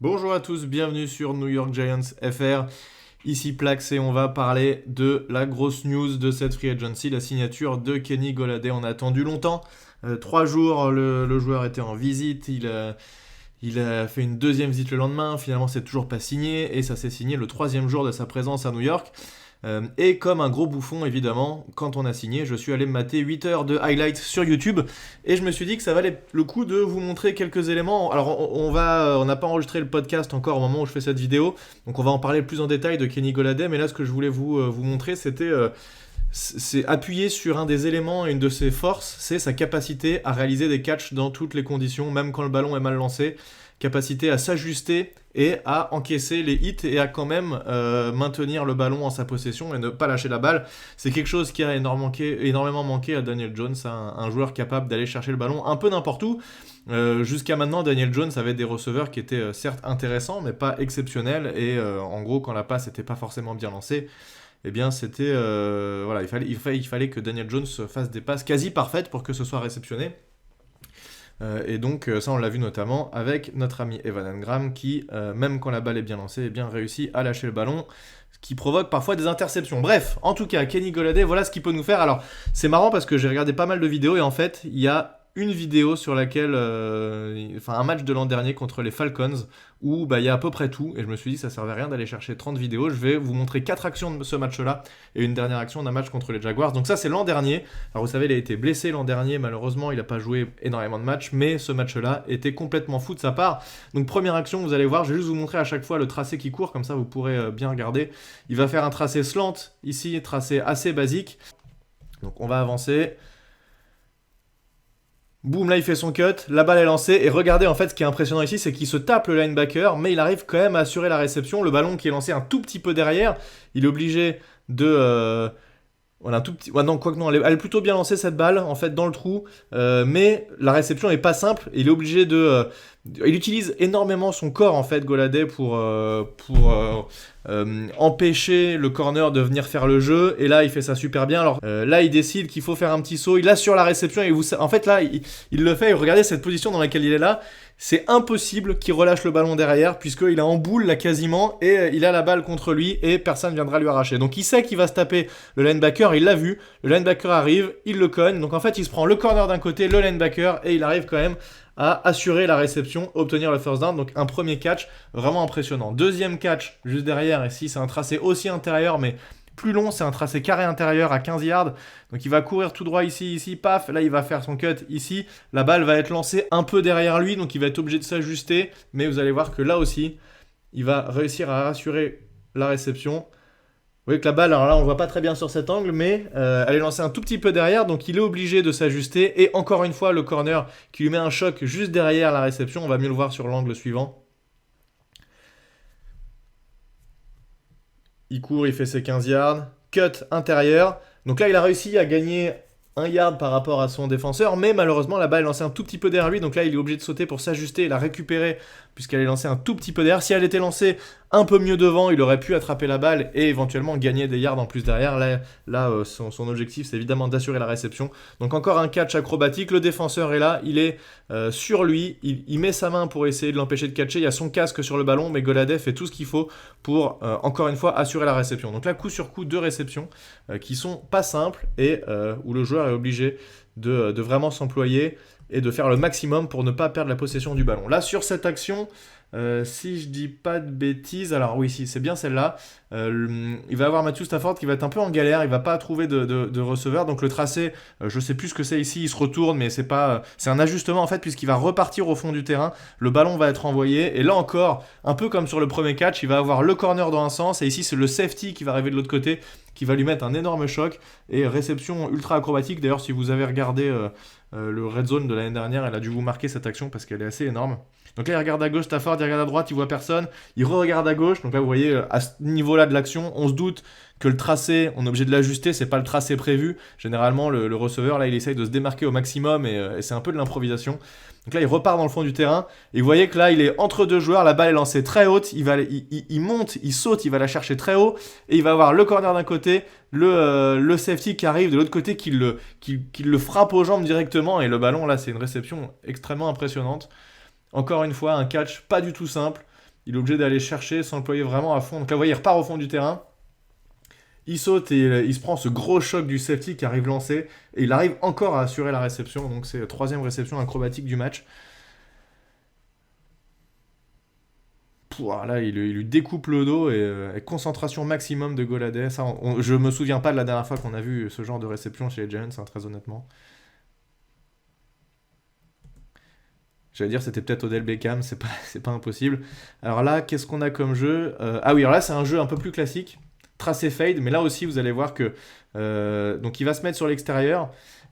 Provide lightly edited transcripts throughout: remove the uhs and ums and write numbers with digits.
Bonjour à tous, bienvenue sur New York Giants FR. Ici Plax et on va parler de la grosse news de cette free agency, la signature de Kenny Golladay. On a attendu longtemps, 3 jours, le joueur était en visite, il a fait une deuxième visite le lendemain, finalement c'est toujours pas signé et ça s'est signé le troisième jour de sa présence à New York. Et comme un gros bouffon évidemment, quand on a signé, je suis allé me mater 8 heures de highlights sur YouTube et je me suis dit que ça valait le coup de vous montrer quelques éléments. Alors on n'a pas enregistré le podcast encore au moment où je fais cette vidéo, donc on va en parler plus en détail de Kenny Golladay, mais là ce que je voulais vous montrer c'est appuyer sur un des éléments et une de ses forces, c'est sa capacité à réaliser des catchs dans toutes les conditions, même quand le ballon est mal lancé, capacité à s'ajuster et à encaisser les hits et à quand même maintenir le ballon en sa possession et ne pas lâcher la balle. C'est quelque chose qui a énormément manqué à Daniel Jones, un joueur capable d'aller chercher le ballon un peu n'importe où. Jusqu'à maintenant, Daniel Jones avait des receveurs qui étaient certes intéressants, mais pas exceptionnels, et en gros, quand la passe n'était pas forcément bien lancée, eh bien c'était voilà, il fallait que Daniel Jones fasse des passes quasi parfaites pour que ce soit réceptionné. Et donc ça on l'a vu notamment avec notre ami Evan Engram qui, même quand la balle est bien lancée, bien réussit à lâcher le ballon, ce qui provoque parfois des interceptions. Bref, en tout cas, Kenny Golladay, voilà ce qu'il peut nous faire. Alors c'est marrant parce que j'ai regardé pas mal de vidéos et en fait il y a une vidéo sur laquelle, un match de l'an dernier contre les Falcons où il y a à peu près tout et je me suis dit que ça servait à rien d'aller chercher 30 vidéos. Je vais vous montrer 4 actions de ce match-là et une dernière action d'un match contre les Jaguars. Donc ça c'est l'an dernier. Alors vous savez, il a été blessé l'an dernier, malheureusement il n'a pas joué énormément de matchs, mais ce match-là était complètement fou de sa part. Donc première action, vous allez voir, je vais juste vous montrer à chaque fois le tracé qui court, comme ça vous pourrez bien regarder. Il va faire un tracé slant ici, tracé assez basique. Donc on va avancer. Boum, là il fait son cut, la balle est lancée, et regardez en fait ce qui est impressionnant ici, c'est qu'il se tape le linebacker, mais il arrive quand même à assurer la réception, le ballon qui est lancé un tout petit peu derrière, il est obligé de... voilà, un tout petit... Ouais, non, quoique non, elle est plutôt bien lancée cette balle, en fait, dans le trou, mais la réception est pas simple, il est obligé de... il utilise énormément son corps, en fait, Golladay, pour empêcher le corner de venir faire le jeu, et là, il fait ça super bien. Alors là, il décide qu'il faut faire un petit saut, il assure la réception, et en fait, là, il le fait, et regardez cette position dans laquelle il est là, c'est impossible qu'il relâche le ballon derrière, puisqu'il est en boule là quasiment, et il a la balle contre lui, et personne ne viendra lui arracher. Donc il sait qu'il va se taper le linebacker, il l'a vu, le linebacker arrive, il le cogne, donc en fait il se prend le corner d'un côté, le linebacker, et il arrive quand même à assurer la réception, obtenir le first down. Donc un premier catch vraiment impressionnant. Deuxième catch juste derrière, ici c'est un tracé aussi intérieur, mais plus long, c'est un tracé carré intérieur à 15 yards. Donc il va courir tout droit ici, paf, là il va faire son cut ici. La balle va être lancée un peu derrière lui, donc il va être obligé de s'ajuster. Mais vous allez voir que là aussi, il va réussir à assurer la réception. Vous voyez que la balle, alors là on ne voit pas très bien sur cet angle, mais elle est lancée un tout petit peu derrière, donc il est obligé de s'ajuster. Et encore une fois, le corner qui lui met un choc juste derrière la réception, on va mieux le voir sur l'angle suivant. Il court, il fait ses 15 yards, cut intérieur. Donc là, il a réussi à gagner 1 yard par rapport à son défenseur, mais malheureusement, la balle est lancée un tout petit peu derrière lui. Donc là, il est obligé de sauter pour s'ajuster et la récupérer, puisqu'elle est lancée un tout petit peu derrière. Si elle était lancée un peu mieux devant, il aurait pu attraper la balle et éventuellement gagner des yards en plus derrière. Là, son objectif, c'est évidemment d'assurer la réception. Donc encore un catch acrobatique. Le défenseur est là, il est sur lui. Il met sa main pour essayer de l'empêcher de catcher. Il y a son casque sur le ballon, mais Golladay fait tout ce qu'il faut pour, encore une fois, assurer la réception. Donc là, coup sur coup, 2 réceptions qui sont pas simples et où le joueur est obligé de vraiment s'employer et de faire le maximum pour ne pas perdre la possession du ballon. Là, sur cette action, si je dis pas de bêtises, alors oui, si c'est bien celle-là, il va avoir Matthew Stafford qui va être un peu en galère, il va pas trouver de receveur, donc le tracé, je sais plus ce que c'est ici, il se retourne, mais c'est un ajustement en fait, puisqu'il va repartir au fond du terrain, le ballon va être envoyé, et là encore, un peu comme sur le premier catch, il va avoir le corner dans un sens, et ici c'est le safety qui va arriver de l'autre côté, qui va lui mettre un énorme choc, et réception ultra acrobatique. D'ailleurs, si vous avez regardé le Red Zone de l'année dernière, elle a dû vous marquer cette action parce qu'elle est assez énorme. Donc là, il regarde à gauche, Stafford, il regarde à droite, il voit personne, il re-regarde à gauche. Donc là, vous voyez, à ce niveau-là de l'action, on se doute que le tracé, on est obligé de l'ajuster, c'est pas le tracé prévu. Généralement, le receveur, là, il essaye de se démarquer au maximum et c'est un peu de l'improvisation. Donc là, il repart dans le fond du terrain. Et vous voyez que là, il est entre deux joueurs. La balle est lancée très haute. Il monte, il saute, il va la chercher très haut. Et il va avoir le corner d'un côté, le safety qui arrive de l'autre côté, qui le frappe aux jambes directement. Et le ballon, là, c'est une réception extrêmement impressionnante. Encore une fois, un catch pas du tout simple. il est obligé d'aller chercher, s'employer vraiment à fond. Donc là, vous voyez, il repart au fond du terrain. Il saute et il se prend ce gros choc du safety qui arrive lancé. Et il arrive encore à assurer la réception. Donc c'est la 3e réception acrobatique du match. Pouah, là, il lui découpe le dos et concentration maximum de Golladay. Ça, je me souviens pas de la dernière fois qu'on a vu ce genre de réception chez les Giants, hein, très honnêtement. J'allais dire c'était peut-être Odell Beckham, c'est pas impossible. Alors là, qu'est-ce qu'on a comme jeu? Ah oui, alors là c'est un jeu un peu plus classique, tracé fade, mais là aussi vous allez voir que donc il va se mettre sur l'extérieur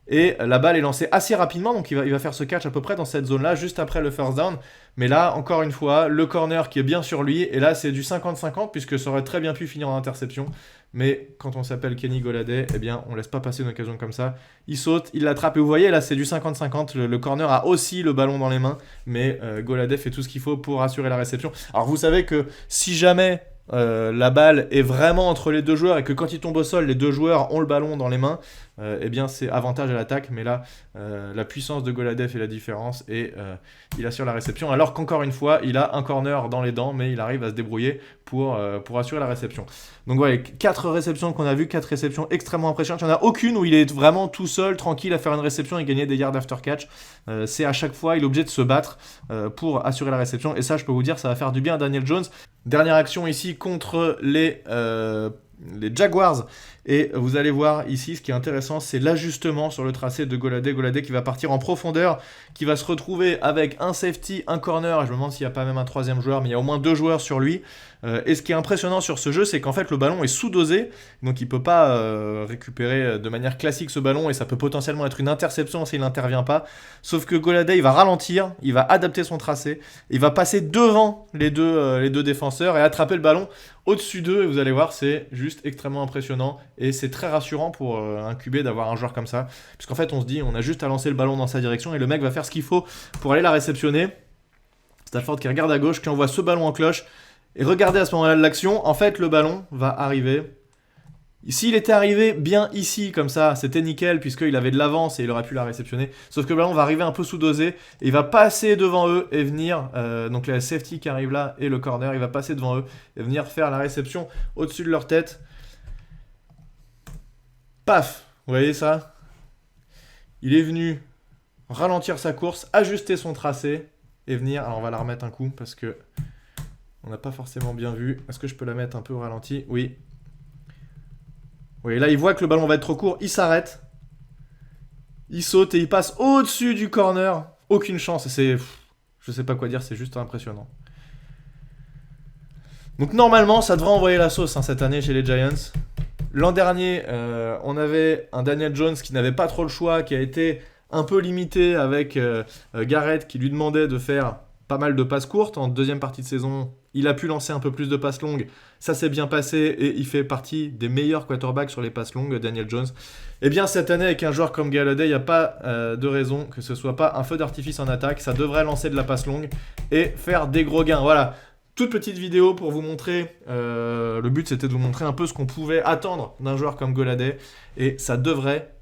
et la balle est lancée assez rapidement, donc il va faire ce catch à peu près dans cette zone-là, juste après le first down. Mais là, encore une fois, le corner qui est bien sur lui, et là c'est du 50-50 puisque ça aurait très bien pu finir en interception. Mais quand on s'appelle Kenny Golladay, eh bien, on laisse pas passer une occasion comme ça. Il saute, il l'attrape, et vous voyez, là, c'est du 50-50. Le corner a aussi le ballon dans les mains, mais Golladay fait tout ce qu'il faut pour assurer la réception. Alors, vous savez que si jamais la balle est vraiment entre les deux joueurs et que quand il tombe au sol, les deux joueurs ont le ballon dans les mains, eh bien, c'est avantage à l'attaque. Mais là, la puissance de Golladay fait la différence et il assure la réception. Alors qu'encore une fois, il a un corner dans les dents, mais il arrive à se débrouiller pour assurer la réception. Donc voilà, 4 réceptions qu'on a vues, 4 réceptions extrêmement impressionnantes. Il n'y en a aucune où il est vraiment tout seul, tranquille à faire une réception et gagner des yards after catch. C'est à chaque fois, il est obligé de se battre pour assurer la réception. Et ça, je peux vous dire, ça va faire du bien à Daniel Jones. Dernière action ici contre les Jaguars. Et vous allez voir ici, ce qui est intéressant, c'est l'ajustement sur le tracé de Golladay. Golladay qui va partir en profondeur, qui va se retrouver avec un safety, un corner. Je me demande s'il n'y a pas même un 3e joueur, mais il y a au moins 2 joueurs sur lui. Et ce qui est impressionnant sur ce jeu, c'est qu'en fait le ballon est sous-dosé, donc il ne peut pas récupérer de manière classique ce ballon, et ça peut potentiellement être une interception s'il n'intervient pas. Sauf que Golladay, il va ralentir, il va adapter son tracé, il va passer devant les deux défenseurs et attraper le ballon au-dessus d'eux, et vous allez voir, c'est juste extrêmement impressionnant, et c'est très rassurant pour un QB d'avoir un joueur comme ça, puisqu'en fait on se dit, on a juste à lancer le ballon dans sa direction, et le mec va faire ce qu'il faut pour aller la réceptionner. Stafford qui regarde à gauche, qui envoie ce ballon en cloche. Et regardez à ce moment-là de l'action, en fait le ballon va arriver. S'il était arrivé bien ici, comme ça, c'était nickel, puisqu'il avait de l'avance et il aurait pu la réceptionner. Sauf que le ballon va arriver un peu sous-dosé, et il va passer devant eux et venir, donc la safety qui arrive là et le corner, il va passer devant eux et venir faire la réception au-dessus de leur tête. Paf, vous voyez ça? Il est venu ralentir sa course, ajuster son tracé et venir. Alors on va la remettre un coup parce que on n'a pas forcément bien vu. Est-ce que je peux la mettre un peu au ralenti? Oui. Oui, là il voit que le ballon va être trop court, il s'arrête. Il saute et il passe au-dessus du corner. Aucune chance. Je sais pas quoi dire, c'est juste impressionnant. Donc normalement, ça devrait envoyer la sauce cette année chez les Giants. L'an dernier, on avait un Daniel Jones qui n'avait pas trop le choix, qui a été un peu limité avec Garrett qui lui demandait de faire pas mal de passes courtes. En deuxième partie de saison, il a pu lancer un peu plus de passes longues. Ça s'est bien passé et il fait partie des meilleurs quarterbacks sur les passes longues, Daniel Jones. Eh bien, cette année, avec un joueur comme Golladay, il n'y a pas de raison que ce soit pas un feu d'artifice en attaque. Ça devrait lancer de la passe longue et faire des gros gains. Voilà. Toute petite vidéo pour vous montrer, le but c'était de vous montrer un peu ce qu'on pouvait attendre d'un joueur comme Golladay, et ça devrait,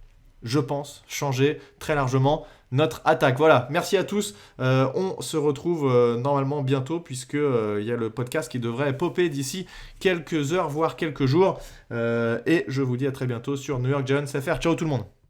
je pense, changer très largement notre attaque. Voilà, merci à tous, on se retrouve normalement bientôt, puisque il y a le podcast qui devrait popper d'ici quelques heures, voire quelques jours, et je vous dis à très bientôt sur New York Giants FR. Ciao tout le monde.